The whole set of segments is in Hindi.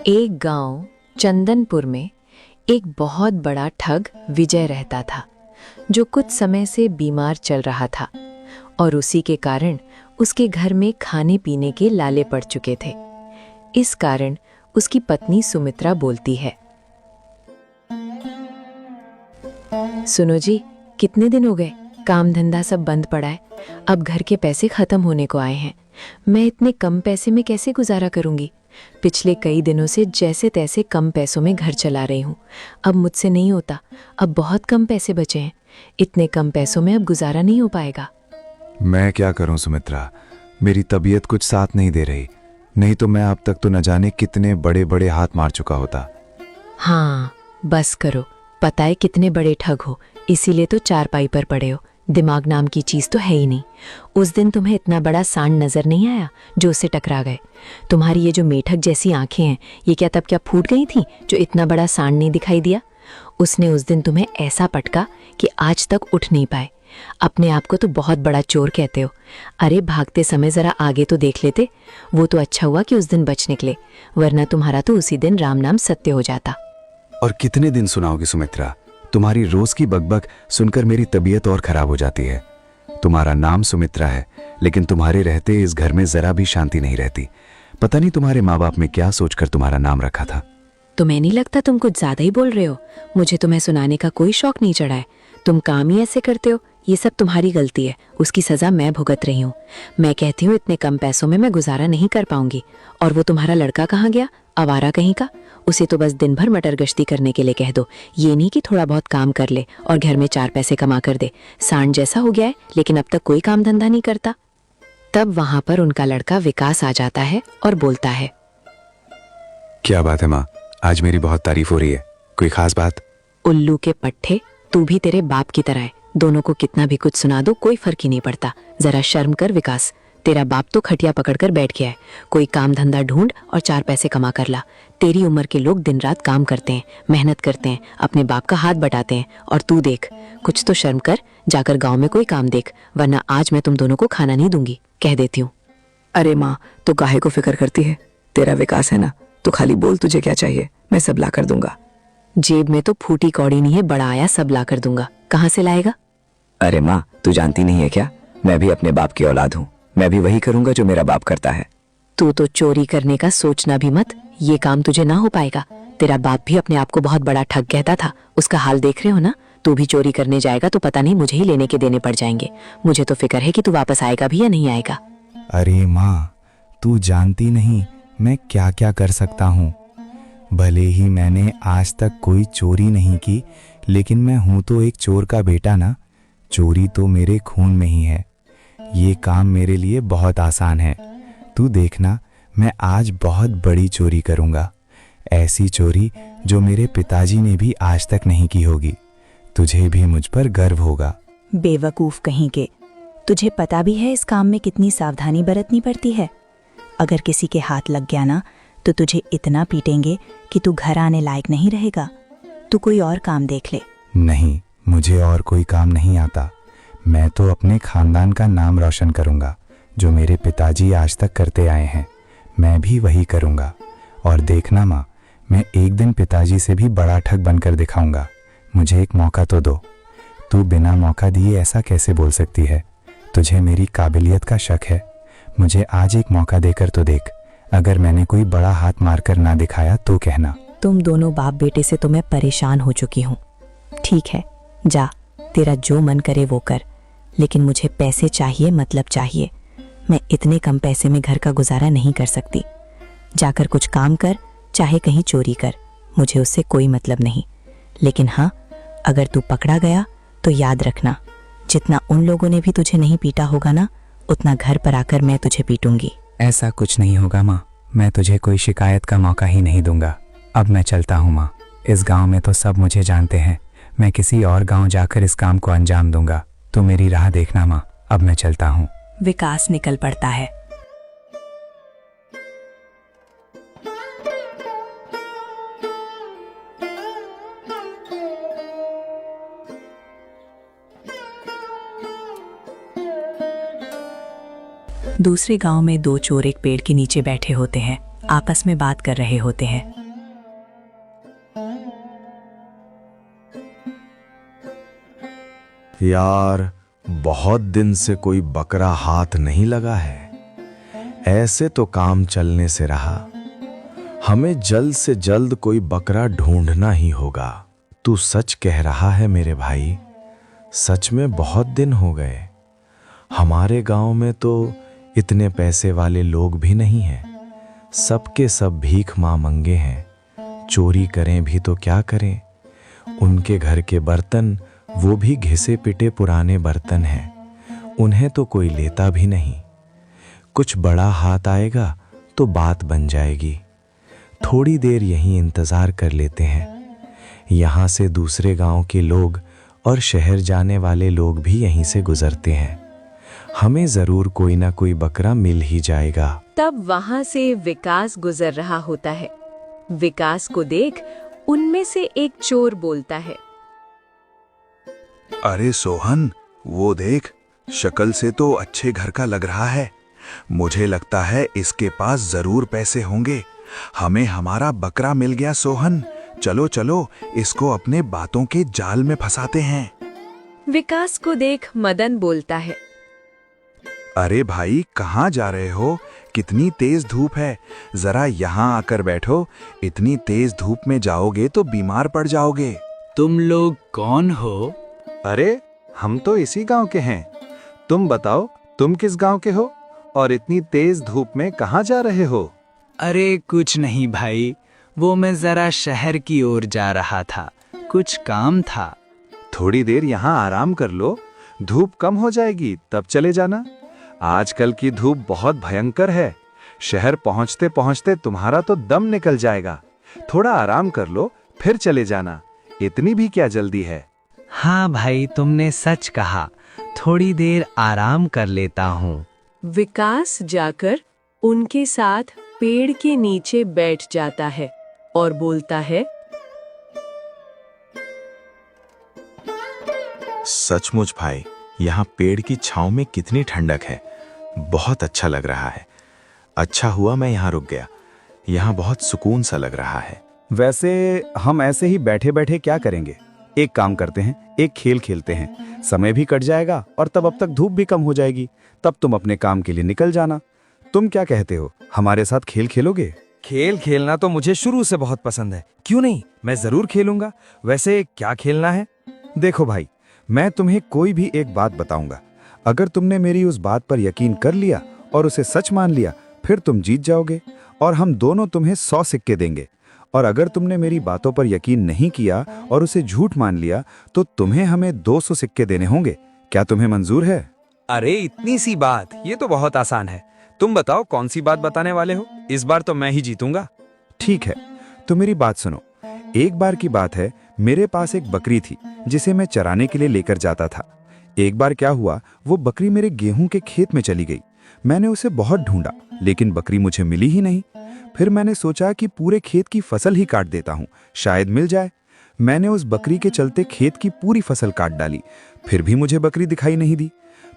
एक गांव चंदनपुर में एक बहुत बड़ा ठग विजय रहता था, जो कुछ समय से बीमार चल रहा था और उसी के कारण उसके घर में खाने पीने के लाले पड़ चुके थे। इस कारण उसकी पत्नी सुमित्रा बोलती है, सुनो जी, कितने दिन हो गए, काम धंधा सब बंद पड़ा है। अब घर के पैसे खत्म होने को आए हैं। मैं इतने कम पैसे में कैसे गुजारा करूंगी। पिछले कई दिनों से जैसे तैसे कम पैसों में घर चला रही हूँ। अब मुझसे नहीं होता। अब बहुत कम पैसे बचे हैं। इतने कम पैसों में अब गुजारा नहीं हो पाएगा। मैं क्या करूं सुमित्रा, मेरी तबीयत कुछ साथ नहीं दे रही। नहीं तो मैं अब तक तो न जाने कितने बड़े बड़े हाथ मार चुका होता। हाँ, बस करो। पता है कितने बड़े ठग हो, इसीलिए तो चारपाई पर पड़े हो। दिमाग नाम की चीज तो है ही नहीं। उस दिन तुम्हें इतना बड़ा सांड नजर नहीं आया जो उससे टकरा गए। तुम्हारी ये जो मेढक जैसी आंखें हैं, ये क्या तब क्या फूट गई थीं जो इतना बड़ा सांड नहीं दिखाई दिया। उसने उस दिन तुम्हें ऐसा पटका कि आज तक उठ नहीं पाए। अपने आप को तो बहुत बड़ा चोर कहते हो। अरे भागते समय जरा आगे तो देख लेते। वो तो अच्छा हुआ कि उस दिन बच निकले, वरना तुम्हारा तो उसी दिन राम नाम सत्य हो जाता। और कितने दिन सुनाओगी सुमित्रा? तुम्हारी रोज की बकबक सुनकर मेरी तबीयत और खराब हो जाती है। तुम्हारा नाम सुमित्रा है, लेकिन तुम्हारे रहते इस घर में जरा भी शांति नहीं रहती। पता नहीं तुम्हारे माँ बाप ने क्या सोचकर तुम्हारा नाम रखा था। तुम्हें नहीं लगता तुम कुछ ज्यादा ही बोल रहे हो? मुझे तुम्हें सुनाने का कोई शौक नहीं चढ़ा है। तुम काम ही ऐसे करते हो। ये सब तुम्हारी गलती है, उसकी सजा मैं भुगत रही हूँ। मैं कहती हूँ इतने कम पैसों में मैं गुजारा नहीं कर पाऊंगी। और वो तुम्हारा लड़का कहाँ गया, आवारा कहीं का? उसे तो बस दिन भर मटर गश्ती करने के लिए कह दो। ये नहीं कि थोड़ा बहुत काम कर ले और घर में 4 पैसे कमा कर दे। सांड जैसा हो गया है, लेकिन अब तक कोई काम धंधा नहीं करता। तब वहां पर उनका लड़का विकास आ जाता है और बोलता है, क्या बात है माँ, आज मेरी बहुत तारीफ हो रही है। कोई खास बात? उल्लू के पट्टे, तू भी तेरे बाप की तरह है। दोनों को कितना भी कुछ सुना दो कोई फर्क ही नहीं पड़ता। जरा शर्म कर विकास। तेरा बाप तो खटिया पकड़कर बैठ गया है। कोई काम धंधा ढूंढ और 4 पैसे कमा कर ला। तेरी उम्र के लोग दिन रात काम करते हैं, मेहनत करते हैं, अपने बाप का हाथ बटाते हैं, और तू देख, कुछ तो शर्म कर। जाकर गांव में कोई काम देख, वरना आज मैं तुम दोनों को खाना नहीं दूंगी, कह देती हूँ। अरे माँ, तो काहे को फिक्र करती है? तेरा विकास है ना, तो खाली बोल तुझे क्या चाहिए, मैं सब ला कर दूंगा। जेब में तो फूटी कौड़ी नहीं है, बड़ा आया सब ला कर दूंगा। कहाँ से लाएगा? अरे माँ, तू जानती नहीं है क्या, मैं भी अपने बाप की औलाद हूँ। मैं भी वही करूंगा जो मेरा बाप करता है। तू तो चोरी करने का सोचना भी मत। ये काम तुझे ना हो पाएगा। तेरा बाप भी अपने आप को बहुत बड़ा ठग कहता था। उसका हाल देख रहे हो ना। तू भी चोरी करने जाएगा तो पता नहीं मुझे ही लेने के देने पड़ जाएंगे। मुझे तो फिक्र है कि तू वापस आएगा भी या नहीं आएगा। अरे माँ, तू जानती नहीं मैं क्या क्या कर सकता हूँ। भले ही मैंने आज तक कोई चोरी नहीं की, लेकिन मैं हूँ तो एक चोर का बेटा ना। चोरी तो मेरे खून में ही है। ये काम मेरे लिए बहुत आसान है। तू देखना, मैं आज बहुत बड़ी चोरी करूँगा। ऐसी चोरी जो मेरे पिताजी ने भी आज तक नहीं की होगी। तुझे भी मुझ पर गर्व होगा। बेवकूफ कहीं के, तुझे पता भी है इस काम में कितनी सावधानी बरतनी पड़ती है। अगर किसी के हाथ लग गया ना, तो तुझे इतना पीटेंगे कि तू घर आने लायक नहीं रहेगा। तू कोई और काम देख ले। नहीं, मुझे और कोई काम नहीं आता। मैं तो अपने खानदान का नाम रोशन करूंगा, जो मेरे पिताजी आज तक करते आए हैं। मैं भी वही करूंगा। और देखना माँ, मैं एक दिन पिताजी से भी बड़ा ठग बनकर दिखाऊंगा। मुझे एक मौका तो दो। तू बिना मौका दिए ऐसा कैसे बोल सकती है? तुझे मेरी काबिलियत का शक है। मुझे आज एक मौका देकर तो देख। अगर मैंने कोई बड़ा हाथ मारकर ना दिखाया तो कहना। तुम दोनों बाप बेटे से तो मैं परेशान हो चुकी हूँ। ठीक है, जा, तेरा जो मन करे वो कर, लेकिन मुझे पैसे चाहिए, मतलब चाहिए। मैं इतने कम पैसे में घर का गुजारा नहीं कर सकती। जाकर कुछ काम कर, चाहे कहीं चोरी कर, मुझे उससे कोई मतलब नहीं। लेकिन हाँ, अगर तू पकड़ा गया तो याद रखना, जितना उन लोगों ने भी तुझे नहीं पीटा होगा ना, उतना घर पर आकर मैं तुझे पीटूंगी। ऐसा कुछ नहीं होगा माँ, मैं तुझे कोई शिकायत का मौका ही नहीं दूंगा। अब मैं चलता हूँ माँ। इस गांव में तो सब मुझे जानते हैं। मैं किसी और गांव जाकर इस काम को अंजाम दूंगा। तो मेरी राह देखना माँ। अब मैं चलता हूँ। विकास निकल पड़ता है। दूसरे गांव में दो चोर एक पेड़ के नीचे बैठे होते हैं, आपस में बात कर रहे होते हैं। यार, बहुत दिन से कोई बकरा हाथ नहीं लगा है। ऐसे तो काम चलने से रहा। हमें जल्द से जल्द कोई बकरा ढूंढना ही होगा। तू सच कह रहा है मेरे भाई, सच में बहुत दिन हो गए। हमारे गांव में तो इतने पैसे वाले लोग भी नहीं हैं। सबके सब भीख मांगे हैं। चोरी करें भी तो क्या करें? उनके घर के बर्तन, वो भी घिसे पिटे पुराने बर्तन हैं। उन्हें तो कोई लेता भी नहीं। कुछ बड़ा हाथ आएगा तो बात बन जाएगी। थोड़ी देर यहीं इंतजार कर लेते हैं। यहाँ से दूसरे गांव के लोग और शहर जाने वाले लोग भी यहीं से गुजरते हैं। हमें जरूर कोई ना कोई बकरा मिल ही जाएगा। तब वहां से विकास गुजर रहा होता है। विकास को देख उनमें से एक चोर बोलता है, अरे सोहन, वो देख, शक्ल से तो अच्छे घर का लग रहा है। मुझे लगता है इसके पास जरूर पैसे होंगे। हमें हमारा बकरा मिल गया सोहन। चलो चलो, इसको अपने बातों के जाल में फंसाते हैं। विकास को देख मदन बोलता है, अरे भाई, कहाँ जा रहे हो? कितनी तेज धूप है। जरा यहाँ आकर बैठो। इतनी तेज धूप में जाओगे तो बीमार पड़ जाओगे। तुम लोग कौन हो? अरे, हम तो इसी गांव के हैं। तुम बताओ, तुम किस गांव के हो और इतनी तेज धूप में कहाँ जा रहे हो? अरे कुछ नहीं भाई, वो मैं जरा शहर की ओर जा रहा था, कुछ काम था। थोड़ी देर यहाँ आराम कर लो, धूप कम हो जाएगी तब चले जाना। आजकल की धूप बहुत भयंकर है। शहर पहुँचते पहुँचते तुम्हारा तो दम निकल जाएगा। थोड़ा आराम कर लो, फिर चले जाना। इतनी भी क्या जल्दी है? हाँ भाई, तुमने सच कहा, थोड़ी देर आराम कर लेता हूँ। विकास जाकर उनके साथ पेड़ के नीचे बैठ जाता है और बोलता है, सचमुच भाई, यहाँ पेड़ की छांव में कितनी ठंडक है। बहुत अच्छा लग रहा है। अच्छा हुआ मैं यहाँ रुक गया। यहाँ बहुत सुकून सा लग रहा है। वैसे हम ऐसे ही बैठे बैठे क्या करेंगे? एक काम करते हैं, एक खेल खेलते हैं। समय भी कट जाएगा और अब तक धूप भी कम हो जाएगी। तब तुम अपने काम के लिए निकल जाना। तुम क्या कहते हो, हमारे साथ खेल खेलोगे? खेल खेलना तो मुझे शुरू से बहुत पसंद है। क्यों नहीं, मैं जरूर खेलूंगा। वैसे क्या खेलना है? देखो भाई, मैं तुम्हें कोई भी एक बात बताऊंगा। अगर तुमने मेरी उस बात पर यकीन कर लिया और उसे सच मान लिया, फिर तुम जीत जाओगे और हम दोनों तुम्हें 100 सिक्के देंगे। और अगर तुमने मेरी बातों पर यकीन नहीं किया और उसे झूठ मान लिया, तो तुम्हें हमें 200 सिक्के देने होंगे। क्या तुम्हें मंजूर है? अरे इतनी सी बात, ये तो बहुत आसान है। तुम बताओ कौन सी बात बताने वाले हो? इस बार तो मैं ही जीतूंगा। ठीक है, तो मेरी बात सुनो। एक बार की बात है, मेरे पास एक बकरी थी जिसे मैं चराने के लिए लेकर जाता था। एक बार क्या हुआ, वो बकरी मेरे गेहूं के खेत में चली गई। मैंने उसे बहुत ढूंढा, लेकिन बकरी मुझे मिली ही नहीं। फिर मैंने सोचा कि पूरे खेत की फसल ही काट देता हूँ, शायद मिल जाए। मैंने उस बकरी के चलते खेत की पूरी फसल काट डाली, फिर भी मुझे बकरी दिखाई नहीं दी।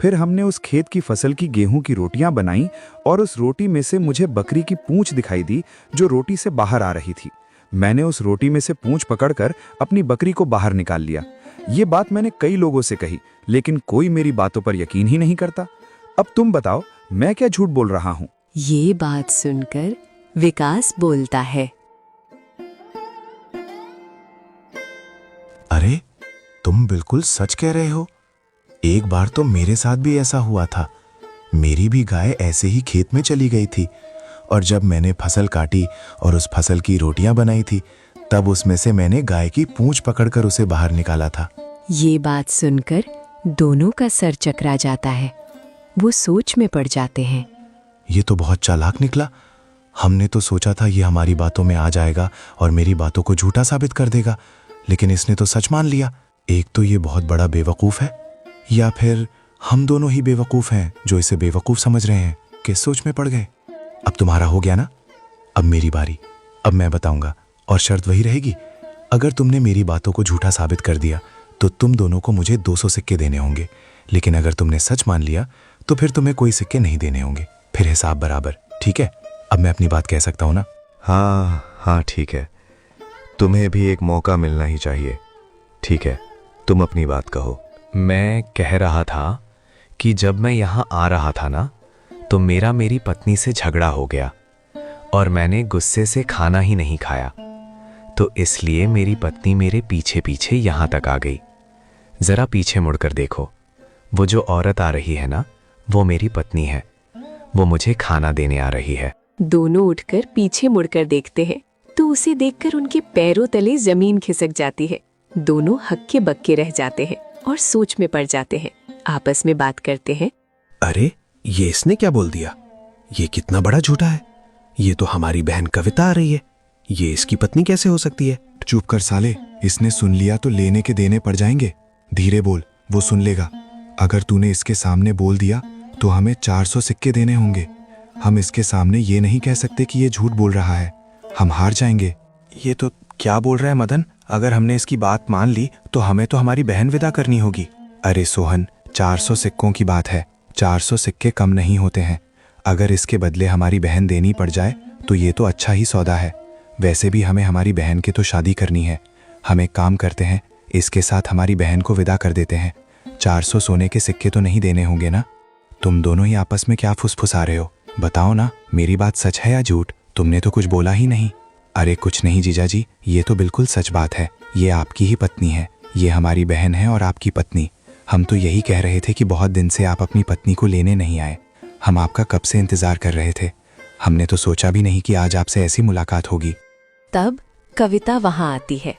फिर हमने उस खेत की फसल की गेहूं की रोटियां बनाई और उस रोटी में से मुझे बकरी की पूंछ दिखाई दी जो रोटी से बाहर आ रही थी। मैंने उस रोटी में से पूंछ पकड़कर अपनी बकरी को बाहर निकाल लिया। ये बात मैंने कई लोगों से कही, लेकिन कोई मेरी बातों पर यकीन ही नहीं करता। अब तुम बताओ, मैं क्या झूठ बोल रहा हूँ? ये बात सुनकर विकास बोलता है, अरे, तुम बिल्कुल सच कह रहे हो। एक बार तो मेरे साथ भी ऐसा हुआ था। मेरी भी गाय ऐसे ही खेत में चली गई थी और जब मैंने फसल काटी और उस फसल की रोटियां बनाई थी, तब उसमें से मैंने गाय की पूंछ पकड़कर उसे बाहर निकाला था। ये बात सुनकर दोनों का सर चकरा जाता है। वो सोच में पड़ जाते हैं। ये तो बहुत चालाक निकला। हमने तो सोचा था ये हमारी बातों में आ जाएगा और मेरी बातों को झूठा साबित कर देगा, लेकिन इसने तो सच मान लिया। एक तो ये बहुत बड़ा बेवकूफ है, या फिर हम दोनों ही बेवकूफ हैं जो इसे बेवकूफ समझ रहे हैं। किस सोच में पड़ गए? अब तुम्हारा हो गया ना, अब मेरी बारी। अब मैं बताऊंगा और शर्त वही रहेगी, अगर तुमने मेरी बातों को झूठा साबित कर दिया तो तुम दोनों को मुझे 200 सिक्के देने होंगे, लेकिन अगर तुमने सच मान लिया तो फिर तुम्हें कोई सिक्के नहीं देने होंगे। फिर हिसाब बराबर। ठीक है, अब मैं अपनी बात कह सकता हूँ ना? हाँ ठीक है, तुम्हें भी एक मौका मिलना ही चाहिए। ठीक है, तुम अपनी बात कहो। मैं कह रहा था कि जब मैं यहाँ आ रहा था ना, तो मेरी पत्नी से झगड़ा हो गया और मैंने गुस्से से खाना ही नहीं खाया, तो इसलिए मेरी पत्नी मेरे पीछे पीछे यहाँ तक आ गई। जरा पीछे मुड़कर देखो, वो जो औरत आ रही है ना, वो मेरी पत्नी है। वो मुझे खाना देने आ रही है। दोनों उठकर पीछे मुड़कर देखते हैं तो उसे देखकर उनके पैरों तले जमीन खिसक जाती है। दोनों हक्के बक्के रह जाते हैं और सोच में पड़ जाते हैं। आपस में बात करते हैं। अरे ये इसने क्या बोल दिया? ये कितना बड़ा झूठा है। ये तो हमारी बहन कविता आ रही है, ये इसकी पत्नी कैसे हो सकती है? चुप कर साले, इसने सुन लिया तो लेने के देने पड़ जाएंगे। धीरे बोल, वो सुन लेगा। अगर तूने इसके सामने बोल दिया तो हमें 400 सिक्के देने होंगे। हम इसके सामने ये नहीं कह सकते कि ये झूठ बोल रहा है, हम हार जाएंगे। ये तो क्या बोल रहा है मदन? अगर हमने इसकी बात मान ली तो हमें तो हमारी बहन विदा करनी होगी। अरे सोहन, 400 सिक्कों की बात है, 400 सिक्के कम नहीं होते हैं। अगर इसके बदले हमारी बहन देनी पड़ जाए तो ये तो अच्छा ही सौदा है। वैसे भी हमें हमारी बहन की तो शादी करनी है। हम एक काम करते हैं, इसके साथ हमारी बहन को विदा कर देते हैं। 400 सोने के सिक्के तो नहीं देने होंगे ना? तुम दोनों ही आपस में क्या फुसफुसा रहे हो? बताओ ना, मेरी बात सच है या झूठ? तुमने तो कुछ बोला ही नहीं। अरे कुछ नहीं जीजा जी, ये तो बिल्कुल सच बात है। ये आपकी ही पत्नी है, ये हमारी बहन है और आपकी पत्नी। हम तो यही कह रहे थे कि बहुत दिन से आप अपनी पत्नी को लेने नहीं आए। हम आपका कब से इंतजार कर रहे थे। हमने तो सोचा भी नहीं कि आज आपसे ऐसी मुलाकात होगी। तब कविता वहां आती है।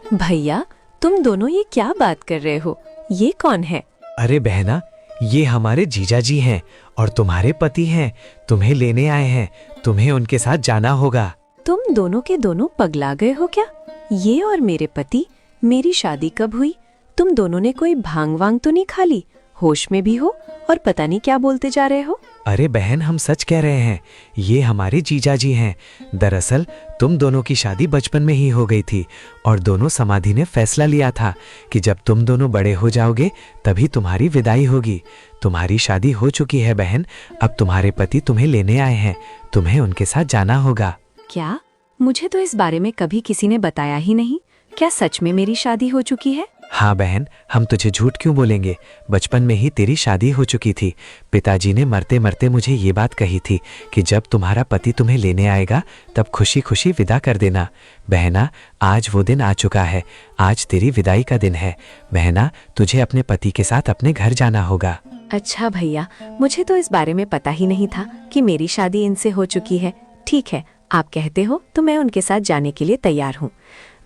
भैया, तुम दोनों ये क्या बात कर रहे हो? ये कौन है? अरे बहना, ये हमारे जीजा जी हैं और तुम्हारे पति हैं। तुम्हें लेने आए हैं, तुम्हें उनके साथ जाना होगा। तुम दोनों के दोनों पगला गए हो क्या? ये और मेरे पति, मेरी शादी कब हुई? तुम दोनों ने कोई भांग वांग तो नहीं खा ली? होश में भी हो और पता नहीं क्या बोलते जा रहे हो। अरे बहन, हम सच कह रहे हैं, ये हमारे जीजा जी हैं। दरअसल तुम दोनों की शादी बचपन में ही हो गई थी और दोनों समाधि ने फैसला लिया था कि जब तुम दोनों बड़े हो जाओगे तभी तुम्हारी विदाई होगी। तुम्हारी शादी हो चुकी है बहन, अब तुम्हारे पति तुम्हें लेने आए हैं, तुम्हें उनके साथ जाना होगा। क्या? मुझे तो इस बारे में कभी किसी ने बताया ही नहीं। क्या सच में मेरी शादी हो चुकी है? हाँ बहन, हम तुझे झूठ क्यों बोलेंगे। बचपन में ही तेरी शादी हो चुकी थी। पिताजी ने मरते मरते मुझे ये बात कही थी कि जब तुम्हारा पति तुम्हें लेने आएगा तब खुशी खुशी विदा कर देना। बहना, आज वो दिन आ चुका है, आज तेरी विदाई का दिन है। बहना, तुझे अपने पति के साथ अपने घर जाना होगा। अच्छा भैया, मुझे तो इस बारे में पता ही नहीं था कि मेरी शादी इनसे हो चुकी है। ठीक है, आप कहते हो तो मैं उनके साथ जाने के लिए तैयार हूँ।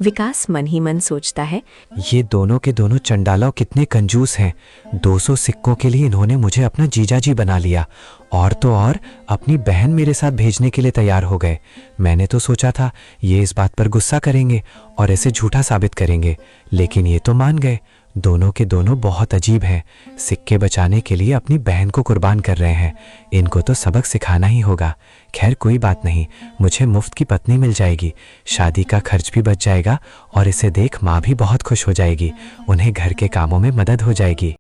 विकास मन ही मन सोचता है, ये दोनों के दोनों चंडाला कितने कंजूस हैं। 200 सिक्कों के लिए इन्होंने मुझे अपना जीजा जी बना लिया और तो और अपनी बहन मेरे साथ भेजने के लिए तैयार हो गए। मैंने तो सोचा था ये इस बात पर गुस्सा करेंगे और इसे झूठा साबित करेंगे, लेकिन ये तो मान गए। दोनों के दोनों बहुत अजीब हैं। सिक्के बचाने के लिए अपनी बहन को कुर्बान कर रहे हैं। इनको तो सबक सिखाना ही होगा। खैर कोई बात नहीं, मुझे मुफ्त की पत्नी मिल जाएगी, शादी का खर्च भी बच जाएगा और इसे देख माँ भी बहुत खुश हो जाएगी। उन्हें घर के कामों में मदद हो जाएगी।